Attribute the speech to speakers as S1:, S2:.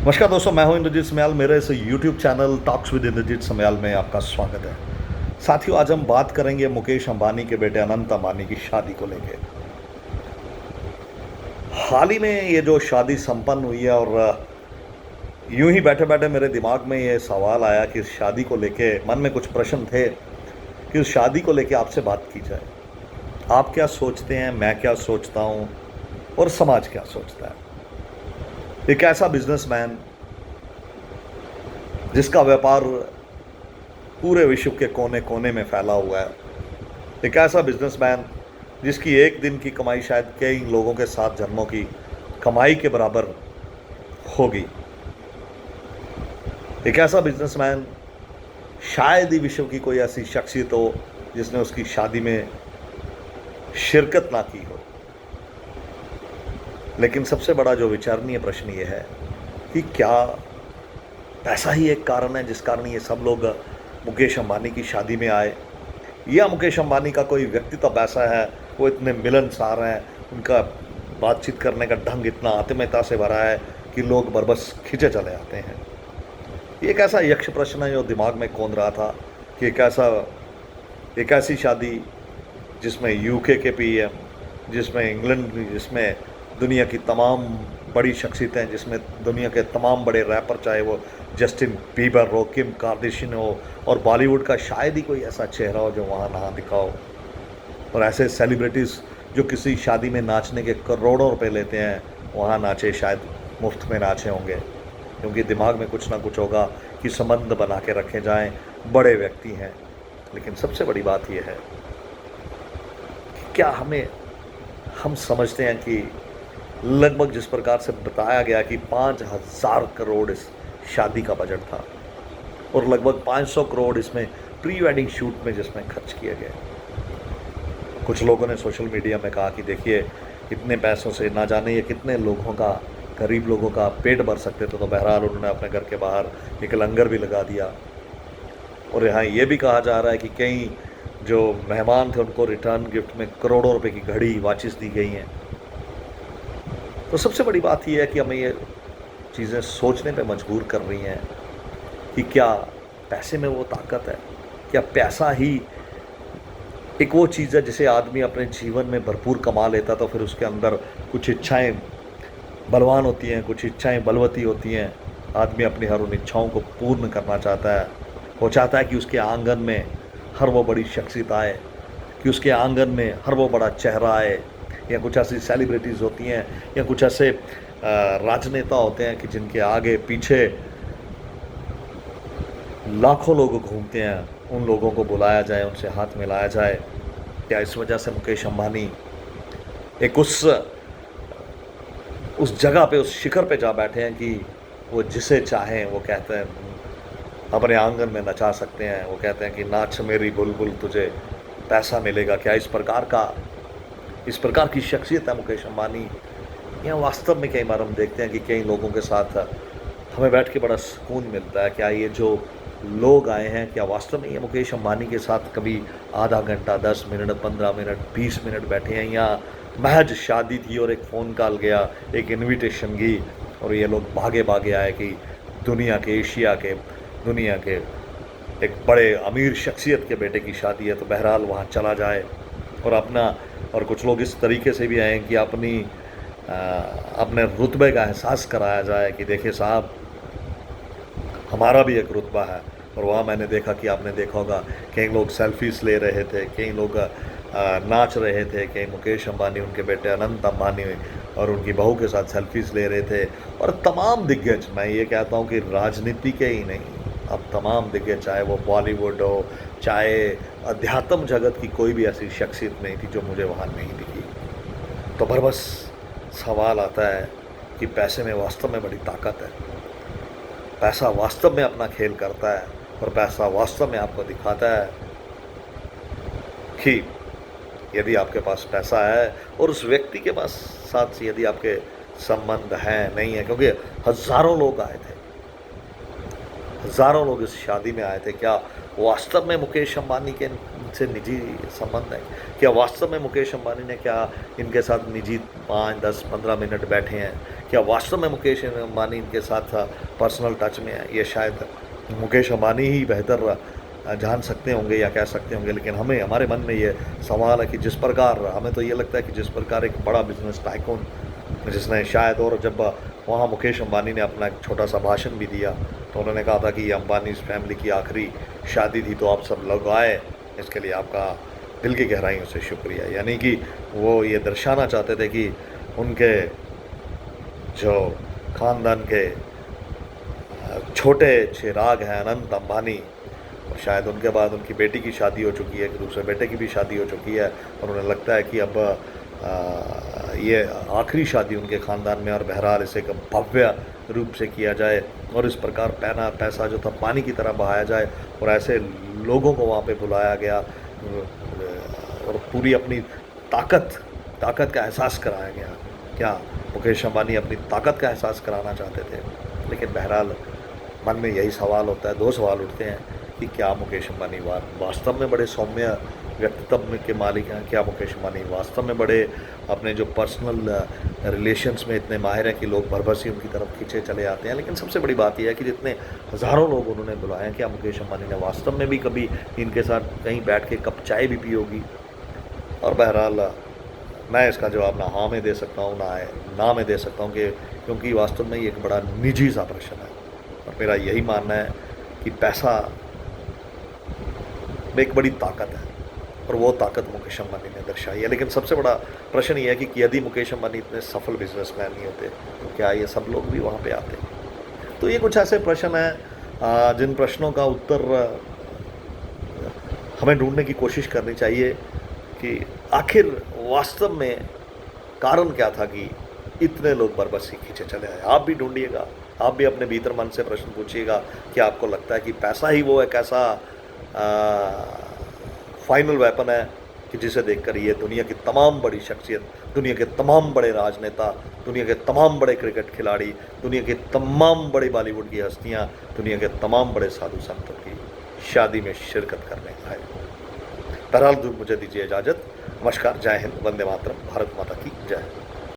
S1: नमस्कार दोस्तों, मैं हूं इंद्रजीत समयाल। मेरे इस YouTube channel talks with Indrajeet Samyal में आपका स्वागत है। साथियों, आज हम बात करेंगे मुकेश अंबानी के बेटे अनंत अंबानी की शादी को लेकर। हाल ही में ये जो शादी संपन्न हुई है और यूं ही बैठे बैठे मेरे दिमाग में ये सवाल आया कि इस शादी को लेके मन में कुछ प्रश्न थे कि उस शादी को लेके आपसे बात की जाए। आप क्या सोचते हैं, मैं क्या सोचता हूं और समाज क्या सोचता है। एक ऐसा बिजनेसमैन जिसका व्यापार पूरे विश्व के कोने कोने में फैला हुआ है, एक ऐसा बिजनेसमैन जिसकी एक दिन की कमाई शायद कई लोगों के 7 जन्मों की कमाई के बराबर होगी। एक ऐसा बिजनेसमैन, शायद ही विश्व की कोई ऐसी शख्सियत हो जिसने उसकी शादी में शिरकत ना की हो। लेकिन सबसे बड़ा जो विचारणीय प्रश्न ये है कि क्या पैसा ही एक कारण है जिस कारण ये सब लोग मुकेश अंबानी की शादी में आए, या मुकेश अंबानी का कोई व्यक्तित्व ऐसा है, वो इतने मिलनसार हैं, उनका बातचीत करने का ढंग इतना आत्मीयता से भरा है कि लोग बरबस खिंचे चले आते हैं। ये एक ऐसा यक्ष प्रश्न है जो दिमाग में कौंध रहा था कि एक ऐसी शादी जिसमें यूके के पीएम, जिसमें इंग्लैंड, जिसमें दुनिया की तमाम बड़ी शख्सियतें, जिसमें दुनिया के तमाम बड़े रैपर, चाहे वो जस्टिन बीबर हो, किम कार्दाशियन हो, और बॉलीवुड का शायद ही कोई ऐसा चेहरा हो जो वहाँ ना दिखा हो। और ऐसे सेलिब्रिटीज़ जो किसी शादी में नाचने के करोड़ों रुपए लेते हैं, वहाँ नाचे, शायद मुफ्त में नाचे होंगे, क्योंकि दिमाग में कुछ ना कुछ होगा कि संबंध बना के रखे जाएं, बड़े व्यक्ति हैं। लेकिन सबसे बड़ी बात यह है कि क्या हम समझते हैं कि लगभग जिस प्रकार से बताया गया कि 5,000 करोड़ इस शादी का बजट था और लगभग 500 करोड़ इसमें प्री वेडिंग शूट में जिसमें खर्च किए गए। कुछ लोगों ने सोशल मीडिया में कहा कि देखिए, इतने पैसों से ना जाने ये कितने लोगों का, गरीब लोगों का पेट भर सकते थे। तो बहरहाल उन्होंने अपने घर के बाहर एक लंगर भी लगा दिया। और यहाँ ये भी कहा जा रहा है कि कई जो मेहमान थे उनको रिटर्न गिफ्ट में करोड़ों रुपए की घड़ी वाचिस दी गई हैं। तो सबसे बड़ी बात यह है कि हमें ये चीज़ें सोचने पे मजबूर कर रही हैं कि क्या पैसे में वो ताकत है, क्या पैसा ही एक वो चीज़ है जिसे आदमी अपने जीवन में भरपूर कमा लेता तो फिर उसके अंदर कुछ इच्छाएं बलवान होती हैं, कुछ इच्छाएं बलवती होती हैं। आदमी अपनी हर उन इच्छाओं को पूर्ण करना चाहता है। वो चाहता है कि उसके आंगन में हर वो बड़ी शख्सियत आए, कि उसके आंगन में हर वो बड़ा चेहरा आए, या कुछ ऐसी सेलिब्रिटीज़ होती हैं, या कुछ ऐसे राजनेता होते हैं कि जिनके आगे पीछे लाखों लोग घूमते हैं, उन लोगों को बुलाया जाए, उनसे हाथ मिलाया जाए। क्या इस वजह से मुकेश अंबानी एक उस जगह पे, उस शिखर पे जा बैठे हैं कि वो जिसे चाहें वो कहते हैं अपने आंगन में नचा सकते हैं। वो कहते हैं कि नाच मेरी बुलबुल तुझे पैसा मिलेगा। क्या इस प्रकार की शख्सियत है मुकेश अंबानी? या वास्तव में कई बार हम देखते हैं कि कई लोगों के साथ हमें बैठ के बड़ा सुकून मिलता है। क्या ये जो लोग आए हैं, क्या वास्तव में ये मुकेश अंबानी के साथ कभी आधा घंटा, 10 मिनट, 15 मिनट, 20 मिनट बैठे हैं, या महज शादी थी और एक फ़ोन कॉल गया, एक इनविटेशन गई और ये लोग भागे भागे आए कि दुनिया के एक बड़े अमीर शख्सियत के बेटे की शादी है, तो बहरहाल वहाँ चला जाए और कुछ लोग इस तरीके से भी आए कि अपने रुतबे का एहसास कराया जाए कि देखिए साहब, हमारा भी एक रुतबा है। और वहाँ मैंने देखा कि आपने देखा होगा, कई लोग सेल्फीज ले रहे थे, कई लोग नाच रहे थे, कई मुकेश अंबानी, उनके बेटे अनंत अंबानी और उनकी बहू के साथ सेल्फीज ले रहे थे। और तमाम दिग्गज, मैं ये कहता हूँ कि राजनीति के ही नहीं, अब तमाम दिग्गज, चाहे वो बॉलीवुड हो, चाहे अध्यात्म जगत की कोई भी ऐसी शख्सियत नहीं थी जो मुझे वहाँ नहीं दिखी। तो बस सवाल आता है कि पैसे में वास्तव में बड़ी ताकत है। पैसा वास्तव में अपना खेल करता है और पैसा वास्तव में आपको दिखाता है कि यदि आपके पास पैसा है और उस व्यक्ति के पास साथ यदि आपके संबंध हैं, नहीं है, क्योंकि हज़ारों लोग आए थे, हज़ारों लोग इस शादी में आए थे। क्या वास्तव में मुकेश अंबानी के से निजी संबंध है? क्या वास्तव में मुकेश अंबानी ने क्या इनके साथ निजी 5, 10, 15 मिनट बैठे हैं? क्या वास्तव में मुकेश अंबानी इनके साथ पर्सनल टच में है? ये शायद मुकेश अंबानी ही बेहतर जान सकते होंगे या कह सकते होंगे, लेकिन हमारे मन में ये सवाल है कि जिस प्रकार हमें तो ये लगता है कि जिस प्रकार एक बड़ा बिजनेस टाइकून, जिसने शायद, और जब वहाँ मुकेश अंबानी ने अपना एक छोटा सा भाषण भी दिया तो उन्होंने कहा था कि ये अंबानी फैमिली की आखिरी शादी थी, तो आप सब लोग आए, इसके लिए आपका दिल की गहराइयों से शुक्रिया। यानी कि वो ये दर्शाना चाहते थे कि उनके जो ख़ानदान के छोटे चिराग हैं अनंत अंबानी, और शायद उनके बाद उनकी बेटी की शादी हो चुकी है, कि दूसरे बेटे की भी शादी हो चुकी है, और उन्हें लगता है कि अब ये आखिरी शादी उनके ख़ानदान में, और बहरहाल इसे एक भव्य रूप से किया जाए और इस प्रकार पैसा जो था पानी की तरह बहाया जाए, और ऐसे लोगों को वहाँ पे बुलाया गया और पूरी अपनी ताकत का एहसास कराया गया। क्या मुकेश अंबानी अपनी ताकत का एहसास कराना चाहते थे? लेकिन बहरहाल मन में यही सवाल होता है, 2 सवाल उठते हैं कि क्या मुकेश अंबानी वास्तव में बड़े सौम्य व्यक्तित्व के मालिक हैं? क्या मुकेश अंबानी वास्तव में बड़े अपने जो पर्सनल रिलेशंस में इतने माहिर हैं कि लोग भरभसी उनकी तरफ खींचे चले आते हैं? लेकिन सबसे बड़ी बात यह है कि जितने हज़ारों लोग उन्होंने बुलाए हैं, क्या मुकेश अंबानी ने वास्तव में भी कभी इनके साथ कहीं बैठ के कप चाय भी पी होगी? और बहरहाल मैं इसका जवाब ना हाँ में दे सकता हूँ ना में दे सकता हूँ, कि क्योंकि वास्तव में ये एक बड़ा निजी सा प्रश्न है, और मेरा यही मानना है कि पैसा में एक बड़ी ताकत है, और वो ताकत मुकेश अंबानी ने दर्शाई है। लेकिन सबसे बड़ा प्रश्न ये है कि यदि मुकेश अंबानी इतने सफल बिजनेसमैन नहीं होते तो क्या ये सब लोग भी वहाँ पे आते? तो ये कुछ ऐसे प्रश्न हैं जिन प्रश्नों का उत्तर हमें ढूंढने की कोशिश करनी चाहिए कि आखिर वास्तव में कारण क्या था कि इतने लोग बरबसी खींचे चले आए। आप भी ढूंढिएगा, आप भी अपने भीतर मन से प्रश्न पूछिएगा कि आपको लगता है कि पैसा ही वो एक ऐसा फाइनल वेपन है कि जिसे देखकर ये दुनिया की तमाम बड़ी शख्सियत, दुनिया के तमाम बड़े राजनेता, दुनिया के तमाम बड़े क्रिकेट खिलाड़ी, दुनिया के तमाम बड़े बॉलीवुड की हस्तियाँ, दुनिया के तमाम बड़े साधु संतों की शादी में शिरकत करने आए। बहरहाल मुझे दीजिए इजाज़त। नमस्कार, जय हिंद, वंदे मातरम, भारत माता की जय।